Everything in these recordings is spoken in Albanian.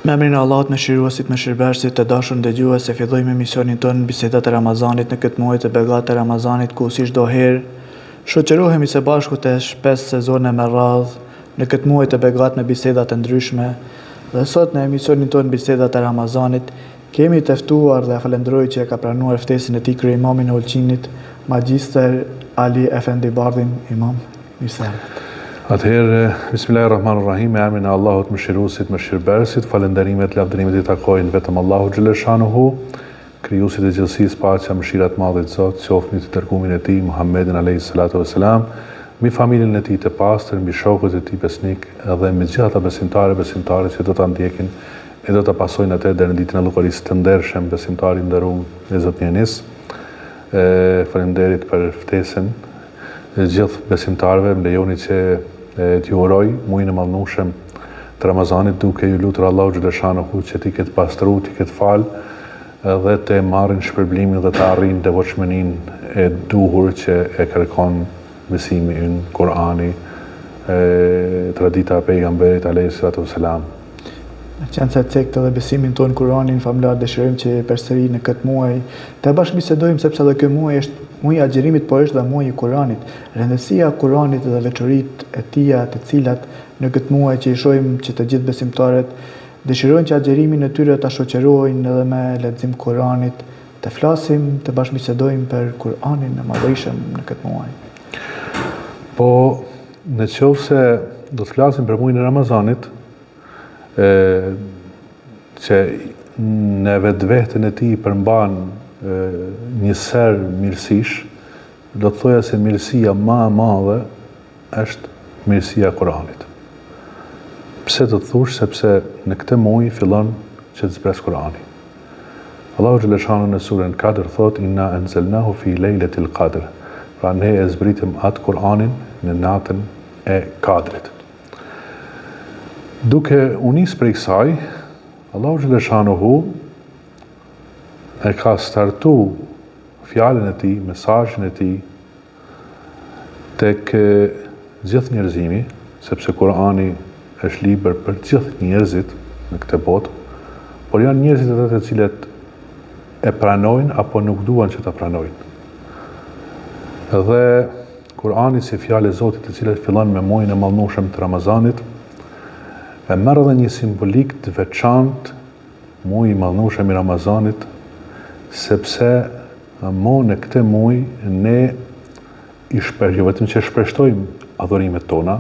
Me emrin e Allahut mëshiruesit mëshirëbërësit, të dashur dëgjues, fillojmë emisionin tonë bisedat e Ramazanit në këtë muaj të begatë të Ramazanit, ku si çdo herë shoqërohemi së bashku të 5 sezone me radhë në këtë muaj të begatë me biseda të ndryshme. Dhe sot në emisionin tonë bisedat e Ramazanit kemi të ftuar dhe falenderoj që e ka pranuar ftesën e tij kryeimami i Ulqinit, Magjister Ali Efendi Bardhin, imam. Mirëseardhët. Atëherë, bismillahirrahmanirrahim, me emrin e Allahut mëshiruesit mëshirëbërësit, falënderimet, lavdërimet i takojnë vetëm Allahut xhaleshanuhu, krijuesit e gjithësisë, paqja, mëshira e madhe e Zotit qoftë mbi të dërguarin e tij Muhammedin alayhi salatu vesselam, mbi familjen e tij të pastër, mbi shokët e tij besnik dhe mbi gjithë ata besimtarë që do ta ndjekin e do ta pasojnë atë deri në ditën e llogarisë të ndershëm, besimtari i nderuar me Zotin Enis. Faleminderit për ftesën e gjithë besimtarëve, më lejoni që t'ju uroj muajin e mallnueshëm të Ramazanit, duke ju lutur Allahu xhaleshanuhu që t'i ketë pastru, t'i ketë fal dhe të marrin shpërblimin dhe të arrijnë devotshmërinë e duhur që e kërkon besimi në Kur'ani, tradita e pejgamberit alayhi salatu vesselam. Me qenë se cektë dhe besimin tonë Kur'anin famlar, dëshirojmë që përsëri në këtë muaj të bashkëbisedojmë, sepse edhe ky muaj është muaji i agjerimit, por është dhe muaji i Kur'anit. Rëndësia e Kur'anit dhe veçoritë e tij, të cilat në këtë muaj që i shohim që të gjithë besimtarët dëshirojnë që agjerimin e tyre ta shoqërojnë edhe me lexim Kur'anit, të flasim, të bashkëbisedojmë për Kur'anin e madhëshëm në këtë muaj. Po, në qoftë se do të flasim për muajin e Ramazanit, që në vetveten e tij përmban një ser mirësish, do të thoja se mirësia më e madhe është mirësia e Kur'anit. Pse do të thush? Sepse në këtë muaj fillon që të zbres Kur'ani. Allahu xhaleshanuhu në surën Kadr thot: "Inna anzalnahu fi lejletil qadr." Pra ne e zbritëm atë Kur'anin në natën e Kadrit. Duke u nisë prej kësaj, Allahu xhaleshanuhu e ka startu fjalën e tij, mesazhin e tij tek gjithë njerëzimi, sepse Kur'ani është libër për gjithë njerëzit në këtë botë, por janë njerëzit ata të cilët e pranojnë apo nuk duan që ta pranojnë. Dhe Kur'ani si fjalë e Zotit, e cila fillon me muajin e mallnueshëm të Ramazanit, e merr edhe një simbolik të veçantë muaji i mallnueshëm i Ramazanit, sepse në këtë muaj ne jo vetëm që shpeshtojmë adhurimet tona,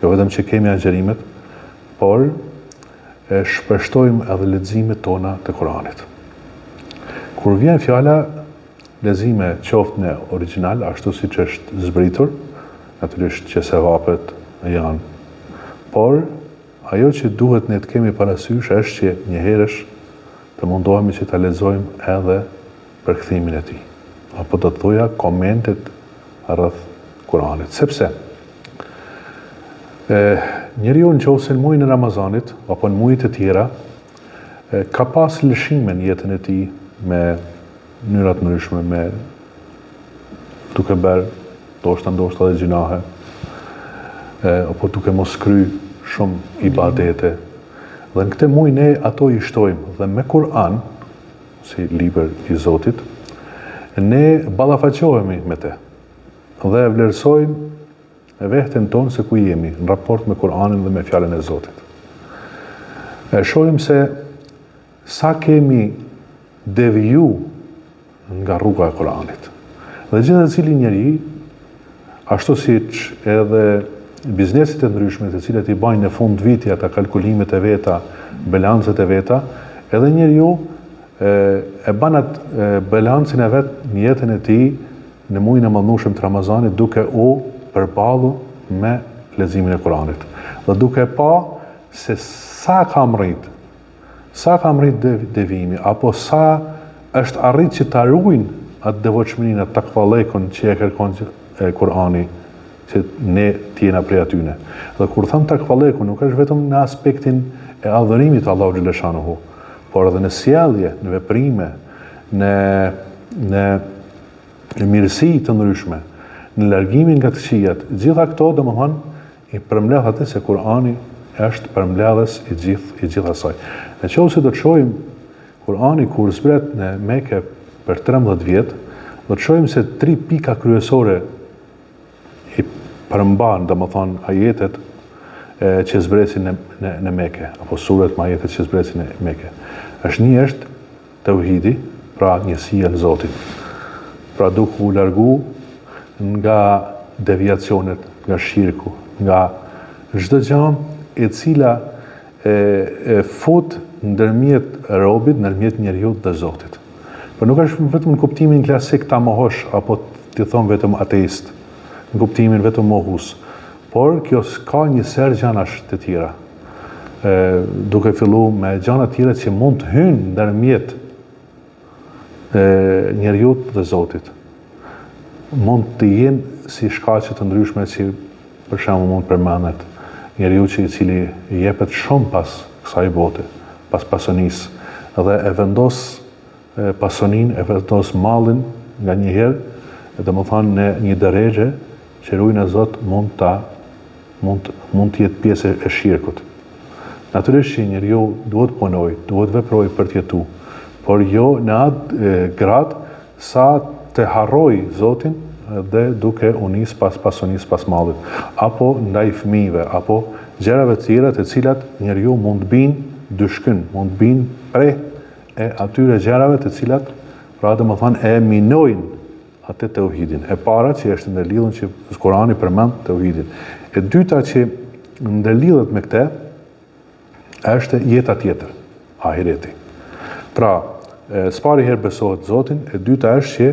jo vetëm që kemi agjerimet, por shpeshtojmë edhe leximet tona të Kur'anit. Kur vjen fjala lexime qoftë në origjinal, ashtu siç është zbritur, natyrisht që sevapet janë, por ajo që duhet ne të kemi parasysh është që njëherësh të mundohemi që ta lexojmë edhe përkthimin e tij, apo do të thoja komentet rreth Kur'anit, sepse njeriu nëse në muajin e Ramazanit apo në muajt e tjera ka pas lëshime në jetën e tij me mënyra të ndryshme, me duke bërë ndoshta edhe gjinahe, apo duke mos kry shumë ibadete. Dhe në këtë muaj ne ato i shtojmë, dhe me Kur'an, si libër i Zotit, ne ballafaqohemi me te dhe vlerësojmë veten tonë se ku jemi në raport me Kur'anin dhe me fjalën e Zotit. E shohim se sa kemi deviju nga rruga e Kur'anit. Dhe gjithë cili njeri, ashtu siç edhe biznesit e ndryshme të cilat i bajnë në fund viti ata kalkulimet e veta, bilancet e veta, edhe njeriu e bën atë bilancin e vet në jetën e tij në muajin e mallnueshëm të Ramazanit, duke u përballur me leximin e Kuranit dhe duke pa se sa ka mrit devimi, apo sa është arrit që ta ruajnë atë devotshmërinë, atë takvallekun që e kërkon Kurani, që ne t'jena prej atyne. Dhe kur thëmë takvalleku, nuk është vetëm në aspektin e adhurimit të Allahu xhaleshanuhu, por edhe në sjellje, në veprime, në mirësi të ndryshme, në largimin nga të këqijat. Gjitha këto, domethënë, i përmbledh atë se Kurani është përmbledhës i gjithë asaj. Në qovë se do të shohim Kurani kur zbret në Mekë për 13 vjetë, do të shohim se 3 pika kryesore i përmban, dhe më thonë, ajetet që zbresin në Mekë, apo suret më ajetet që zbresin në Mekë. Është tauhidi, pra njësia në Zotin. Pra duke u largu nga deviacionet, nga shirku, nga çdo gjë e cila fut ndërmjet robit, ndërmjet njeriut dhe Zotit. Por nuk është vetëm në kuptimin klasik ta mohosh, apo ti thon vetëm ateist, në kuptimin vetëm mohus, por kjo ka një serë gjanash të tjera. Duke fillu me gjana tjera që mund të hynë ndërmjet njeriut dhe Zotit. Mund të jenë si shkaqe të ndryshme që për shembull mund përmendet njeriu që i cili i jepet shumë pas kësaj bote, pas pasonisë, dhe e vendos pasonin, e vendos mallin nga njëherë, dhe më thanë në një drejgje që rujnë e Zot mund të jetë pjesë e shirkut. Natyrisht që njeriu duhet punoj, duhet veproj për të jetu, por jo në atë grad sa të harroj Zotin dhe duke u nis pas pasonisë, pas mallit, apo ndaj fëmijëve, apo gjërave të tjera të cilat njeriu mund të binë dyshkyn, mund të binë pre e atyre gjërave të cilat, pra dhe më thanë, e minojnë atë tauhidin. E para që është ndërlidhur që Kurani përmend tauhidin. E dyta që ndërlidhet me këtë është jeta tjetër, ahireti. Pra, s'pari herë besohet Zotin, e dyta është që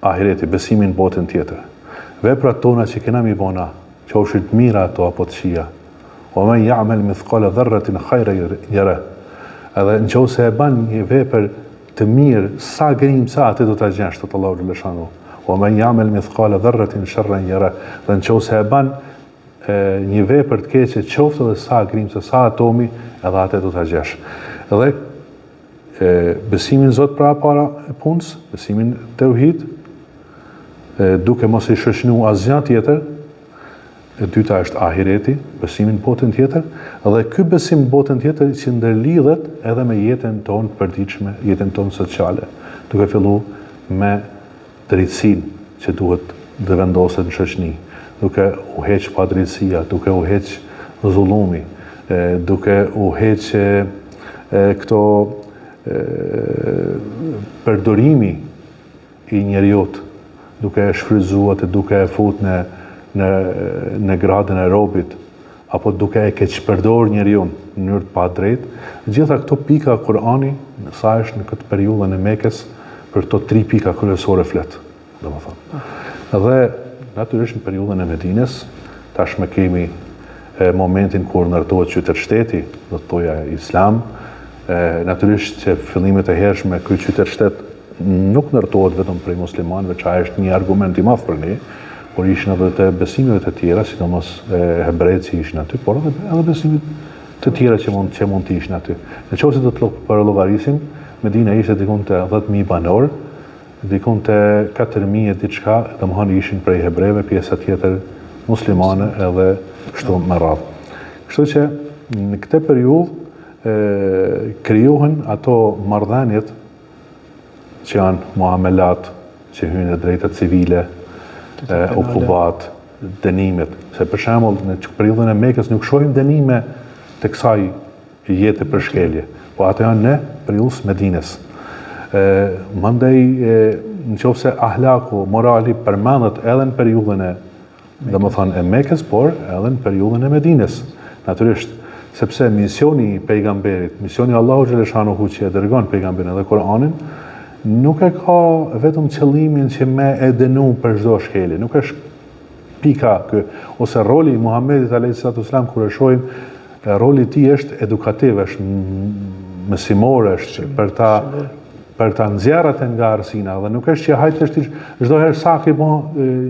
ahireti, besimin botën tjetër. Veprat tona që kena mi bona, që është të mira ato apo të qia, o men ja'mel mithqala dharratin khayran yara. Edhe nëse e ban një vepër të mirë, sa grimca atë do ta gjesh te Allahu xhaleshanu. O men ya'mel mithqala dharratin sharran yara. Dhe nëse e ban një vepër të keqe, qoftë edhe sa grimca, sa atomi, edhe atë do ta gjesh. Edhe besimin Zot pra para e punës, besimin tauhid, duke mos i shoqënuar asgjë tjetër. E dyta është ahireti, besimin botën tjetër, dhe ky besim botën tjetër që ndërlidhet edhe me jetën tonë përditshme, jetën tonë sociale, duke filluar me drejtësinë që duhet të vendoset në shoqëni, duke u heq padrejtësia, duke u heq zullumi, duke u heq këto përdorimi i njeriut, duke e shfrytzuar, duke e fut në gradën e robit, apo duke e keqpërdor njeriu në mënyrë të padrejtë. Gjitha këto pika Kurani, sa është në këtë periudhën e Mekës, për këto 3 pika kryesore flet, domethënë. Dhe natyrisht në periudhën e Medines, tashmë kemi momentin kur ndërtohet qytet-shteti, do të thoja Islam. Natyrisht që fillimet e hershme ky qytet-shtet nuk ndërtohet vetëm prej muslimanëve, që është një argument i madh për ne, por ishin edhe të besimeve të tjera, sidomos hebrejt që ishin aty, por edhe besimit të tjera që mund të ishin aty. Nëse do të përllogarisim, Medina ishte dikun të 10.000 banor, dikun të 4.000 diçka, domethënë ishin prej hebrejve, pjesa tjetër muslimane edhe kështu me radhë. Kështu që në këtë periudhë krijohen ato marrëdhëniet që janë muamelat, që hyjnë në drejtat civile, okupat, dënimet. Se për shembull në periudhën e Mekës nuk shohim dënime të kësaj jete për shkelje, po ato janë në periudhën e Medines. Mandej nëse ahlaku, morali përmendet edhe në periudhën e Mekës, por edhe në periudhën e Medines. Natyrisht, sepse misioni i pejgamberit, misioni Allahu xhaleshanu që e dërgon pejgamberin dhe Kur'anin, nuk e ka vetëm qëllimin që me e dënu për çdo shkelje, nuk është pika kë, ose roli i Muhamedit a.s. kur e shohim, roli i tij është edukativ, është mësimor, është për ta nxjerrë atë nga arsina, dhe nuk është që hajtë është çdo herë sa ke bën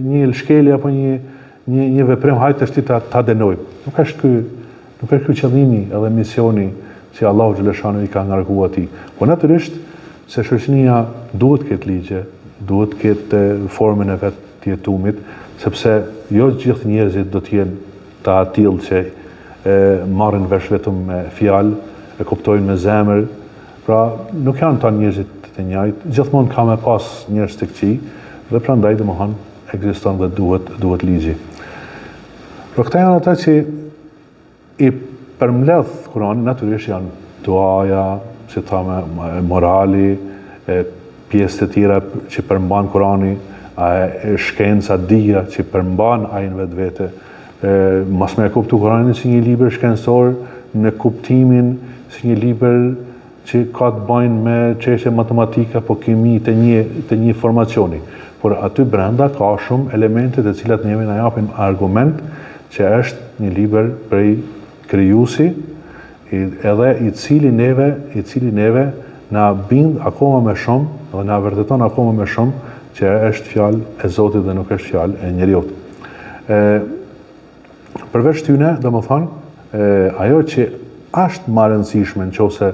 një shkelje apo një veprim, hajtë është ta dënojmë. Nuk është ky qëllimi edhe misioni që Allahu xhaleshanu i ka ngarkuar atij. Po natyrisht se shoqënia duhet këtë ligje, duhet këtë formën e vetë të jetumit, sepse jo gjithë njerëzit do të jenë të atill që marrin vesh vetëm me fjalë, e kuptojnë me zemër. Pra nuk janë ta njerëzit të njëjtë, gjithmonë ka me pas njerëz të këqij dhe prandaj domethënë ekziston dhe duhet ligji. Pra këta janë ata që i përmbledh Kurani, natyrisht janë duaja, si thamë, morali, pjesë të tjera që përmban Kurani, shkenca, dija që përmban ai në vetvete. Mas me kuptu Kuranin si një libër shkencor në kuptimin si një libër që ka të bëjnë me çështje matematika apo kimi të një formacioni. Por aty brenda ka shumë elemente të cilat neve na japin argument që është një libër prej krijuesi, edhe i cili neve na bind akoma më shumë dhe na vërteton akoma më shumë që është fjalë e Zotit dhe nuk është fjalë e njerëzit. Përveç tyne, domethënë, ajo që është më e rëndësishme nëse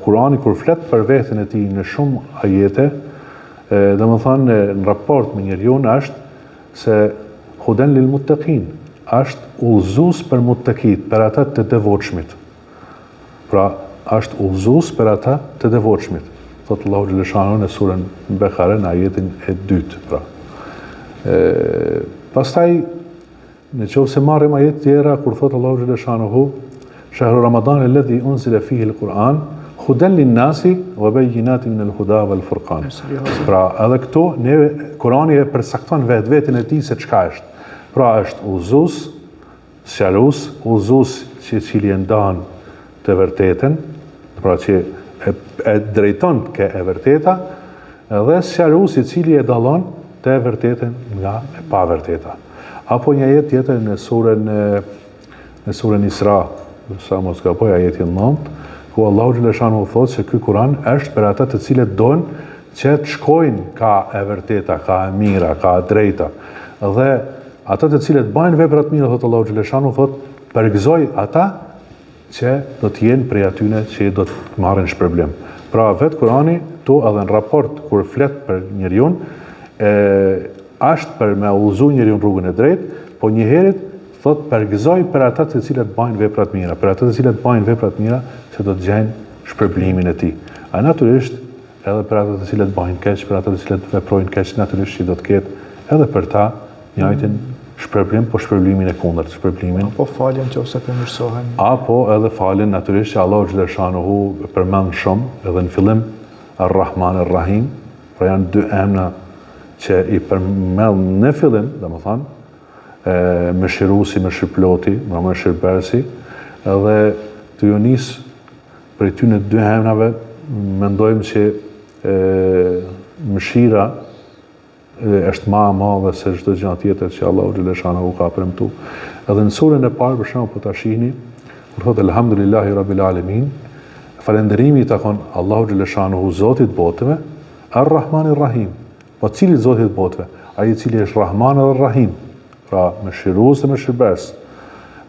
Kurani kur flet për veten e tij në shumë ajete, domethënë në raport me njeriu është se huden lil muttaqin, është udhëzues për muttaqit, për ata të devotshmit. Pra, është udhëzues për ata të devotshmit. Thot Allahu xhaleshanu në surën Bekare në ajetin e 2. Pra. Pastaj nëse marrim ajet tjera kur thot Allahu xhaleshanu shahru Ramadan alladhi unzila fihi al-Quran hudan lin-nasi wa bayyinatin min al-huda wal-furqan. Pra, edhe këtu Kurani e përcakton vetveten e tij se çka është. Pra, është udhëzues, sqarues, udhëzues që i cili e ndan të vërtetën, pra që e drejton ke e vërteta, dhe sqarues i cili e dallon të vërtetën nga e pa vërteta. Apo një ajet tjetër në surën Isra, sa mos gaboj ajeti 9, ku Allahu xhaleshanu thotë se ky Kur'an është për ata të cilët donë që të shkojnë ka e vërteta, ka e mira, ka e drejta. Dhe ata të cilët bajnë vepra të mira, thotë Allahu xhaleshanu, thotë përgëzoj ata që do të jenë prej atyne që do të marrin shpërblim. Pra vetë Kurani, tu edhe në raport kur flet për njeriu, është për me udhëzu njeriu në rrugën e drejtë, po njëherët thot përgëzoj për ata të cilët bajnë vepra të mira, për ata të cilët bajnë vepra të mira që do të gjejnë shpërblimin e tij. A natyrisht edhe për ata të cilët bajnë keq, për ata të cilët veprojnë keq, natyrisht që do të ketë edhe për ta njëjtin shpërblim, po shpërblimin e kundërt, shpërblimin. Apo faljen nëse përmirësohen. Apo edhe faljen, natyrisht që Allahu xhaleshanuhu përmend shumë, edhe në fillim Ar-Rahman Ar-Rahim, pra janë dy emra që i përmend në fillim, domethënë, mëshiruesi, mëshirploti, mëshirbersi, edhe të ju nis për ty në dy emrave, mendojmë që mëshira është ma e madhe se çdo gjë tjetër që Allahu xhaleshanuhu ka premtuar. Edhe në surën e parë për shembull po ta shihni, kur thotë Elhamdulillahi Rabbil Alamin, falënderimi i takon Allahu xhaleshanuhu, Zotit botëve, Ar-Rahmanir Rahim. Po cili Zotit botëve? Ai i cili është Rahman dhe Rahim, pra mëshirues dhe mëshirbes.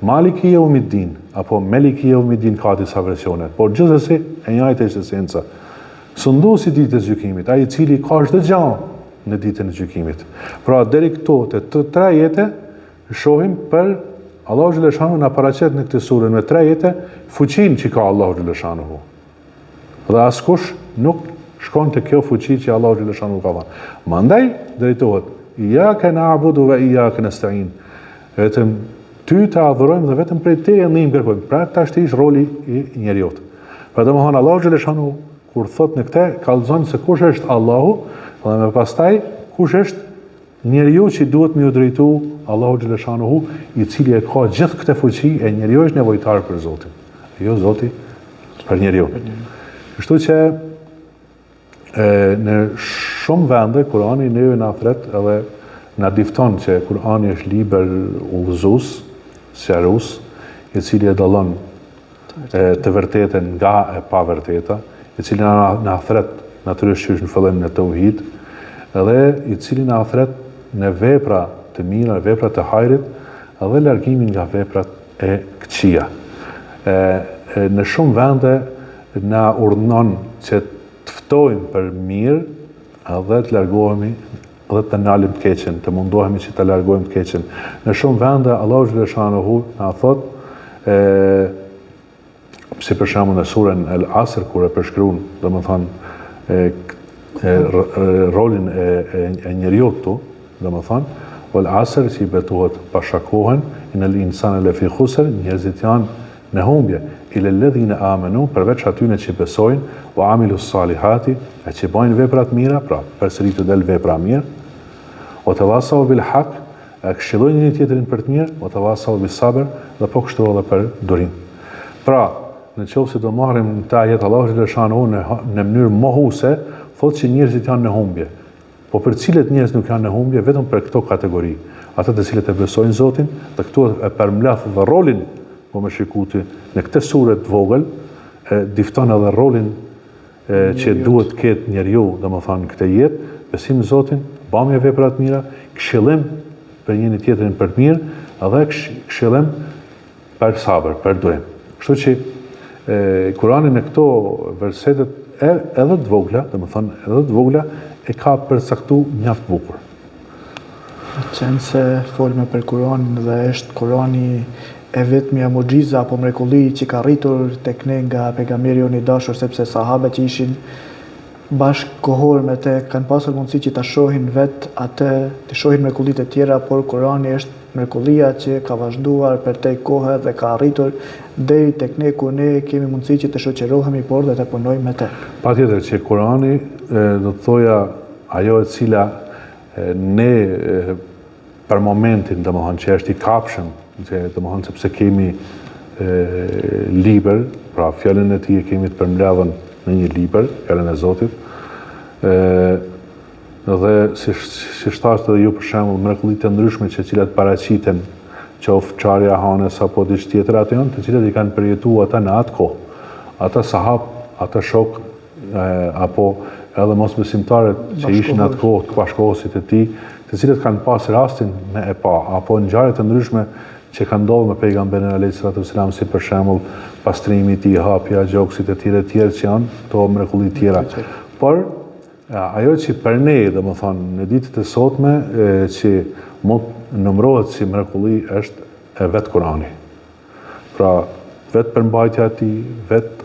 Maliki Yawmiddin apo Meliki Yawmiddin ka disa versione, por gjithsesi e njëjta është esenca. Sunduesi ditës gjykimit, ai i cili ka çdo gjë në ditën e gjykimit. Pra deri këtu të tre jete shohim për Allahu xhaleshanuhu na paraqet në këtë surë me tre jete fuqinë që ka Allahu xhaleshanuhu. Dhe askush nuk shkon te kjo fuqi që Allahu xhaleshanuhu ka dhënë. Mandaj drejtohet iyyaka na'budu wa iyyaka nasta'in. Vetëm ty të adhurojmë dhe vetëm prej teje ndihmë kërkojmë. Pra tash është roli i njeriu. Pra domethënë Allahu xhaleshanuhu kur thot në këtë kallëzon se kush është Allahu, dhe me pastaj kush është njeriu që duhet me u drejtu Allahu xhaleshanuhu, i cili e ka gjithë këtë fuqi, e njeriu është nevojtar për Zotin. Jo Zoti për njeriu. Kështu që në shumë vende Kurani neve na thret edhe na difton që Kurani është libër udhëzues, sqarues, i cili e dallon të vërtetën nga e pa vërteta, i cili na thret natyrisht që është në fillim në tauhid, edhe i cili na thret në vepra të mira, vepra të hajrit, edhe largimin nga veprat e këqija. Në shumë vende na urdhënon që të ftojmë për mirë edhe të largohemi dhe të ndalim të keqen, të mundohemi që të largojmë të keqen. Në shumë vende Allahu xhaleshanuhu na thot Si për shembull në surën El Asr kur e përshkruan, domethënë rolin e njeriut këtu, domethënë Wal Asr që i betohet pashakohen, inal insana lafi khusr, njerëzit janë në humbje, ila alladhina amanu, përveç atyre që besojnë, wa amilu salihati, e që bajnë vepra të mira, pra përsëri të del vepra mirë, o tawasaw bil haq, e këshillojnë njëri tjetrin për të mirë, o tawasaw bis sabr, dhe po kështu edhe për durim. Pra, në qoftë se do marrim ta jetë Allahu xhaleshanu në mënyrë mohuese, thotë që njerëzit janë në humbje. Po për cilët njerëz nuk janë në humbje, vetëm për këto kategori. Ata të cilët e besojnë Zotin, dhe këtu e përmbledh dhe rolin, po më shikuti, në këtë sure të vogël, difton edhe rolin që duhet të ketë njeriu, domethënë këtë jetë, besim në Zotin, bamje vepra të mira, këshillim për njëri tjetrin për të mirë, edhe këshillim për sabër, për durim. Kështu që Kurani në këto versetet edhe të vogla, domethënë edhe të vogla, e ka përcaktu mjaft bukur. Qenë se folme për Kuranin dhe është Kurani e vetmja muxhiza apo mrekulli që ka rritur tek ne nga pejgamberi i dashur, sepse sahabët që ishin bashkëkohor me te kanë pasur mundësi që ta shohin vetë atë, të shohin mrekullitë e tjera, por Kurani është mrekullia që ka vazhduar për te kohë dhe ka arritur deri tek ne ku ne kemi mundësi që të shoqërohemi por dhe të punojmë me te. Patjetër që Kurani do të thoja ajo e cila ne për momentin domethënë që është i kapshëm, domethënë sepse kemi libër, pra fjalën e tij e kemi të përmbledhur në një libër, fjalën e Zotit. Dhe si shtasht edhe ju për shembull mrekullitë të ndryshme që cilat paraqiten, qoftë çarja hanes apo diçka tjetër, ato janë të cilat i kanë përjetuar ata në atë kohë. Ata sahab, ata shok apo edhe mosbesimtarët që ishin atë kohë të bashkohësit e tij, të cilët kanë pas rastin me e pa, apo ngjarje të ndryshme që kanë ndodhur me pejgamberin alayhis salam, si për shembull pastrimi i tij, hapja, gjoksit e tjerë që janë to mrekulli tjera. Por ajo që për ne, domethënë në ditët e sotme që mund numërohet si mrekulli është e vetë Kurani. Pra vetë përmbajtja e tij, vetë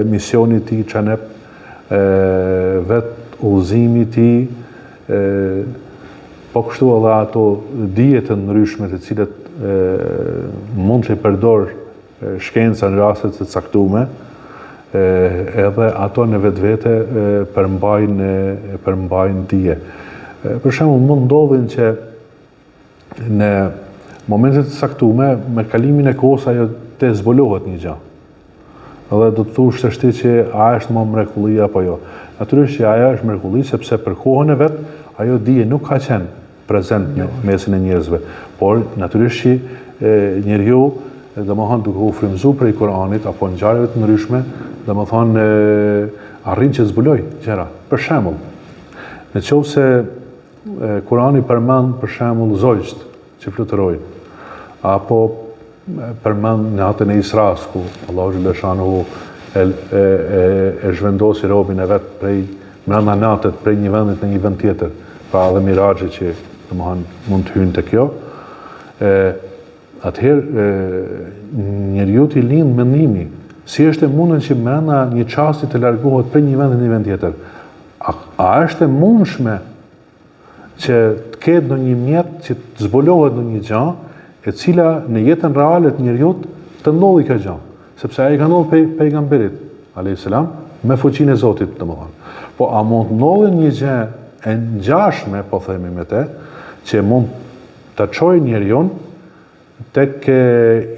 misioni i tij çanep, vetë udhëzimi i tij, po kështu edhe ato dije të ndryshme të cilat mund të përdor shkenca në raste të caktuara, edhe ato në vetvete përmbajnë dije. Për shembull, mund ndodhin që në momente të caktuara, me kalimin e kohës ajo të zbulohet një gjë. Edhe do të thush të shti që a është më mrekulli apo jo. Natyrisht që ajo është mrekulli sepse për kohën e vet ajo dije nuk ka qenë prezent në mesin e njerëzve, por natyrisht që njeriu domethënë duke u frymzuar prej Kuranit apo ngjarjeve të ndryshme, domethënë arrin që zbuloj gjëra. Për shembull, nëse Kurani përmend për shembull zogjt që fluturojnë, apo përmend në natën e Isras ku Allahu xhaleshanu e zhvendosi robën e vet prej brenda natës prej një vendi në një vend tjetër, pa edhe miraxhe që domethënë mund të hyjnë te kjo. Atëherë njeriu i lind mendimi, si është e mundën që brenda një çasti të largohet prej një vendi në një vend tjetër. A është e mundshme që të ketë ndonjë mjet që të zbulohet ndonjë gjë e cila në jetën reale të njeriu të ndodhi kjo gjë, sepse ai ka ndodhur pejgamberit alayhis salam me fuqinë e Zotit, domethënë. Po a mund të ndodhë një gjë e ngjashme, po themi me të, që mund të çojë njeriu tek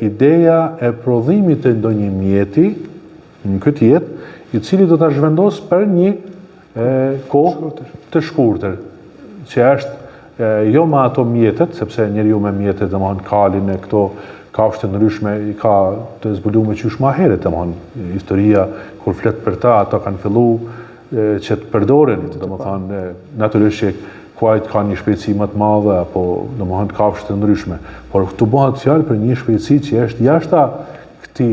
ideja e prodhimit të ndonjë mjeti në këtë jetë, i cili do ta zhvendos për një kohë të shkurtër, që është jo me ato mjetet, sepse njeriu me mjetet domethënë kalin e këto kafshë të ndryshme i ka të zbuluar qysh më herët, domethënë historia kur flet për ta, ato kanë filluar që të përdoren, domethënë natyrisht që kuajt ka një shpejtësi më të madhe apo domethënë kafshë të ndryshme, por këtu bëhet fjalë për një shpejtësi që është jashta këtij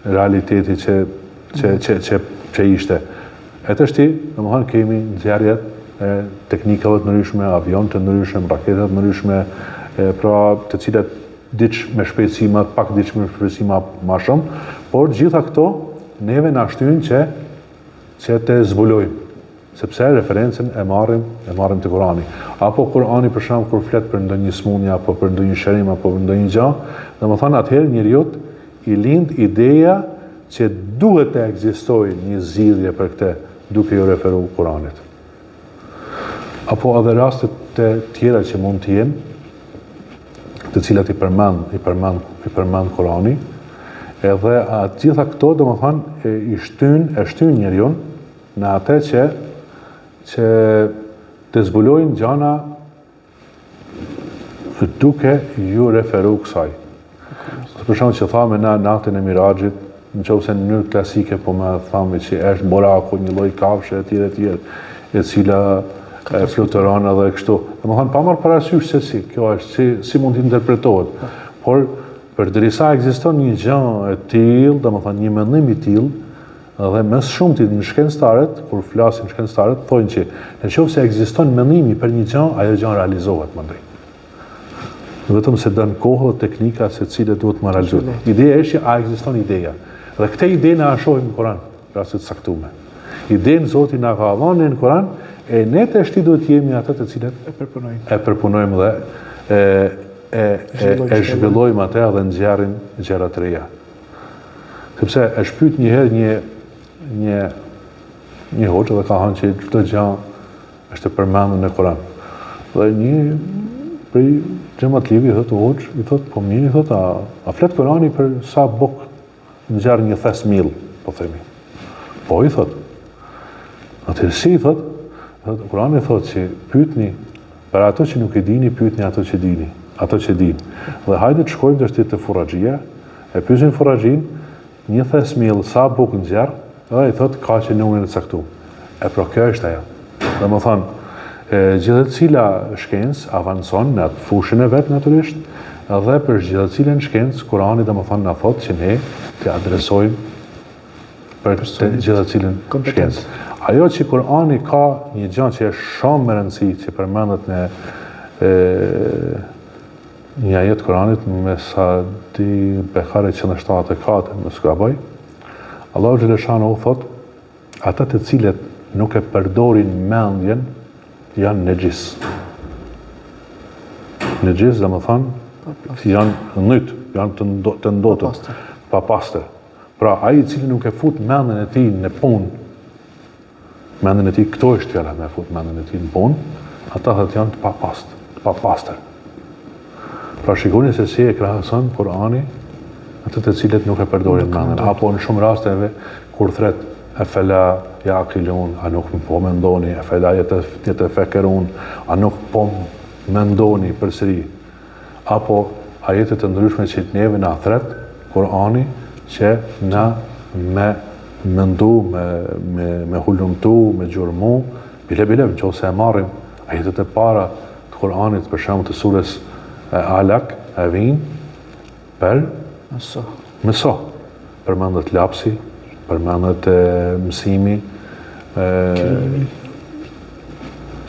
realiteti që ishte. E të shti, domethënë kemi nxjerrjet teknikave të ndryshme, avion të ndryshme, raketa të ndryshme, pra të cilat diç me shpejtësi më pak, diç me shpejtësi më shumë, por gjitha këto neve na shtyn që të zbulojmë, sepse referencën e marrim te Kurani. Apo Kurani për shembull kur flet për ndonjë smundje apo për ndonjë shërim apo për ndonjë gjë, domethënë atëherë njeriu i lind ideja që duhet të ekzistojë një zgjidhje për këtë, duke ju referuar Kuranit. Apo edhe rastet të tjera që mund të jenë, të cilat i përmend Kurani, edhe gjitha këto domethënë e shtyn njeriu në atë që të zbulojnë gjana duke ju referu kësaj. Për shembull që thamë na natën e Miraxhit, nëse në mënyrë klasike po më thamë që është boraku, një lloj kafshë etj, e cila fluturon edhe kështu. Domethënë pa marrë parasysh se kjo është si mund të interpretohet. Por përderisa ekziston një gjë e tillë, domethënë një mendim i tillë, dhe mes shumtit në shkencëtarët, kur flasin shkencëtarët, thonë që nëse ekziston mendimi për një gjë, ajo gjë realizohet mandej. Vetëm se dën kohë dhe teknika se cilët duhet të realizohet. Ideja është që a ekziston ideja. Dhe këtë ide na shohim në Kur'an, rastet saktume. Idenë Zoti na ka dhënë në Kur'an, e ne tashti duhet të jemi ato të cilët e përpunojmë dhe e zhvillojmë atë dhe nxjerrim gjëra të reja. Sepse e shpyt një herë një hoxha dhe ka thënë që çdo gjë është e përmendur në Kur'an. Dhe një prej xhamatlivi i thotë hoxh, i thotë po mirë, i thotë a flet Kur'ani për sa buk nxjerr një thes mill, po themi. Po i thotë. Atëherë si i thotë, Kur'ani thotë që pyetni për ato që nuk e dini, pyetni ato që dini, ato që dini. Dhe hajde të shkojmë deri te furraxhia, e pyesin furraxhin, një thes mill sa buk nxjerr, dhe i thotë ka që numrin e caktuar. E pra kjo është ajo. Domethënë, gjithë cila shkencë avancon në atë fushën e vet natyrisht, edhe për gjithë cilën shkencë Kurani domethënë na thotë që ne të adresojmë për të gjithë cilën shkencë. Ajo që Kurani ka një gjë që është shumë me rëndësi, që përmendet në një ajet Kuranit me sa di Bekare 174, më skaboj, Allahu xhaleshanu thot, ata të cilët nuk e përdorin mendjen janë negjis. Negjis domethënë janë nyt, janë të ndotur, pa pastër. Pra ai i cili nuk e fut mendjen e tij në punë, mendjen e tij këto është fjala me fut mendjen e tij në punë, ata thotë janë të papastër. Pra shikoni se si e krahason Kurani ato të cilët nuk e përdorin mendjen, apo në shumë rasteve kur thret efela yaqilun, a nuk po mendoni, efela yatafakkarun, a nuk po mendoni përsëri, apo ajete të ndryshme që neve na thret Kurani që na me mendu, me hulumtu, me gjurmu, bile, nëse e marrim ajetet e para të Kuranit, për shembull të surës Alaq, e vinë për mëso. Përmendet lapsi, përmendet mësimi,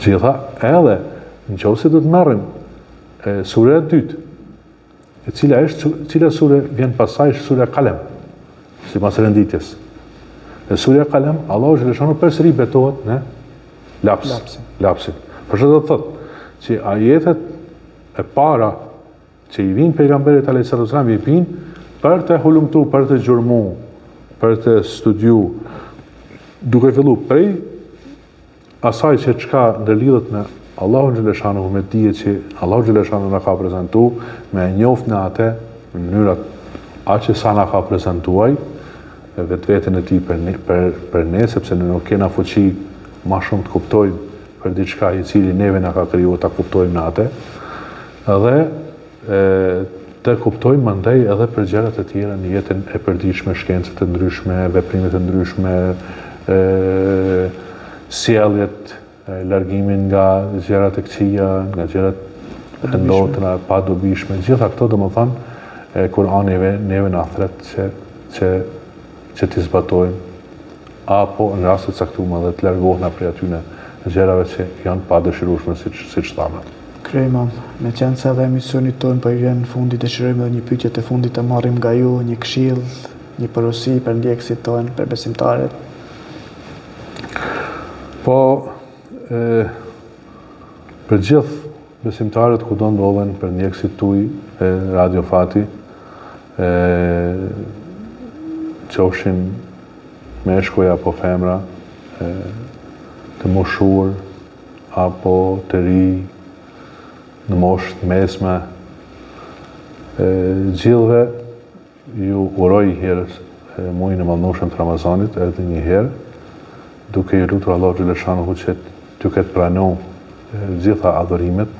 gjitha, edhe nëse do të marrim surën e dytë, cila sure vjen pasaj është surja Kalem, sipas renditjes. Surja Kalem, Allahu xhaleshanu përsëri betohet në lapsin. Për çfarë do të thotë që ajetet e para që i vinë pejgamberit alayhis salam i vinë për të hulumtu, për të gjurmu, për të studiu, duke fillu prej asaj që çka ndërlidhet me Allahu xhaleshanu, me dije që Allahu xhaleshanu na ka prezantu, me njoft në atë në mënyrat aq sa na ka prezantuar vetveten e tij për ne, sepse ne nuk kena fuqi më shumë të kuptojmë për diçka i cili neve na ka krijuar ta kuptojmë në atë, edhe të kuptojmë mandej edhe për gjërat e tjera në jetën e përditshme, shkencët të ndryshme, veprimet e ndryshme, sjelljet, largimin nga gjërat e këqija, nga gjërat e ndotura, pa dobishme, gjitha këto domethënë Kurani neve na thret që t'i zbatojmë, apo në rastet caktuara edhe të largohena prej atyre gjërave që janë pa dëshirueshme, siç thamë. Krejmam, me qenë se edhe emisionit tonë për vjen fundi, dëshirojmë edhe një pyetje të fundit të marrim nga ju, një këshill, një porosi për ndjekësit tonë, për besimtarët. Po, për gjithë besimtarët ku do ndodhen, për ndjekësit tuaj e Radio Fati, qofshin meshkuj apo femra, të moshur apo të ri, në moshë të mesme, gjithëve ju uroj herës muajin e madhnueshëm të Ramazanit edhe një herë, duke i lutur Allahu xhaleshanuhu që t'ju ketë pranu gjitha adhurimet,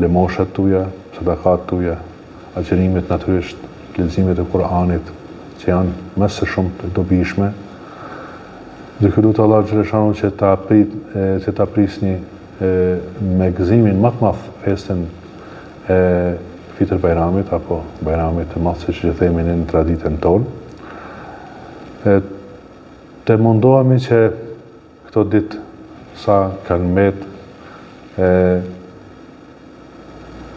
lëmoshat tuaja, sadakat tuaja, agjërimet natyrisht, leximet e Kur'anit, që janë më së shumë të dobishme, duke lutur Allahu xhaleshanuhu që ta prisni me gëzimin më të madh festën e Fitr Bajramit apo Bajramit të madh, siç e themi në traditën tonë. Të mundohemi që këto ditë sa kanë mbet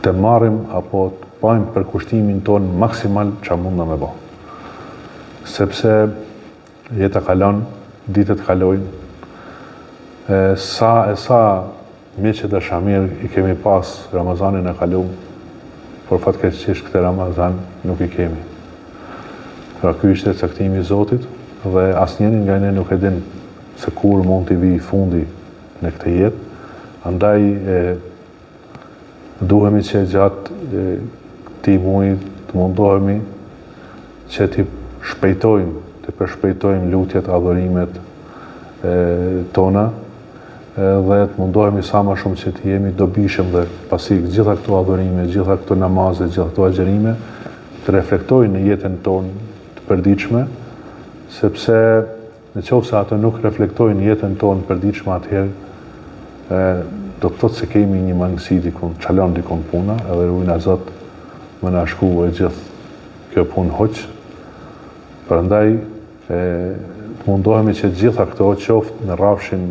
të marrim apo të bëjmë përkushtimin tonë maksimal që mundna me bë. Sepse jeta kalon, ditët kalojnë, sa miqet e shamir i kemi pas Ramazanin e kalum, por fatkeqësisht këtë Ramazan nuk i kemi. Pra ky ishte caktimi i Zotit dhe asnjëri nga ne nuk e din se kur mund t'i vijë fundi në këtë jetë. Andaj duhemi që gjatë këtij muaji të mundohemi që t'i përshpejtojmë lutjet, adhurimet tona, dhe të mundohemi sa më shumë që të jemi dobishëm dhe pasi gjitha këto adhurime, gjitha këto namaze, gjitha këto agjërime të reflektojnë në jetën tonë të përditshme, sepse në qoftë se ato nuk reflektojnë në jetën tonë të përditshme, atëherë do të thotë se kemi një mangësi dikun, çalon dikun puna, edhe rujna Zot më na shku e gjithë kjo punë hoq. Prandaj mundohemi që gjitha këto qoftë në rrafshin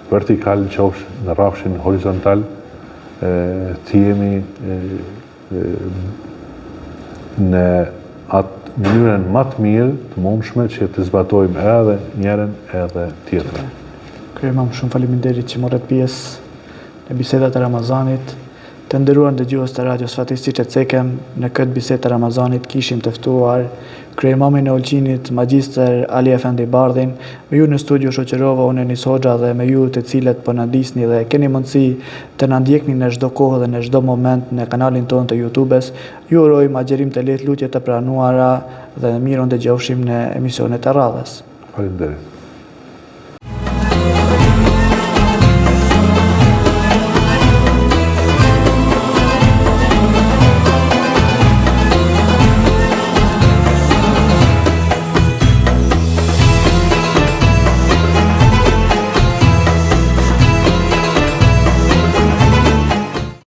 vertikal, qoftë në rrafshin horizontal, të jemi në atë mënyrën më të mirë të mundshme që të zbatojmë edhe njërin edhe tjetrën. Krejmam, shumë faleminderit që morët pjesë në bisedat e Ramazanit. Të nderuar dëgjues të Radios Fati, siç e cekem, në këtë bisedë të Ramazanit kishim të ftuar kryemomin e Olqinit, magjistër Ali Efendi Bardhin. Me ju në studio shoqërova unë Enis Hoxha dhe me ju të cilët po na ndisni dhe keni mundësi të na ndjekni në çdo kohë dhe në çdo moment në kanalin tonë të YouTube-s. Ju urojmë agjerim të lehtë, lutje të pranuara dhe mirë ndëgjofshim në emisionet e radhës. Faleminderit.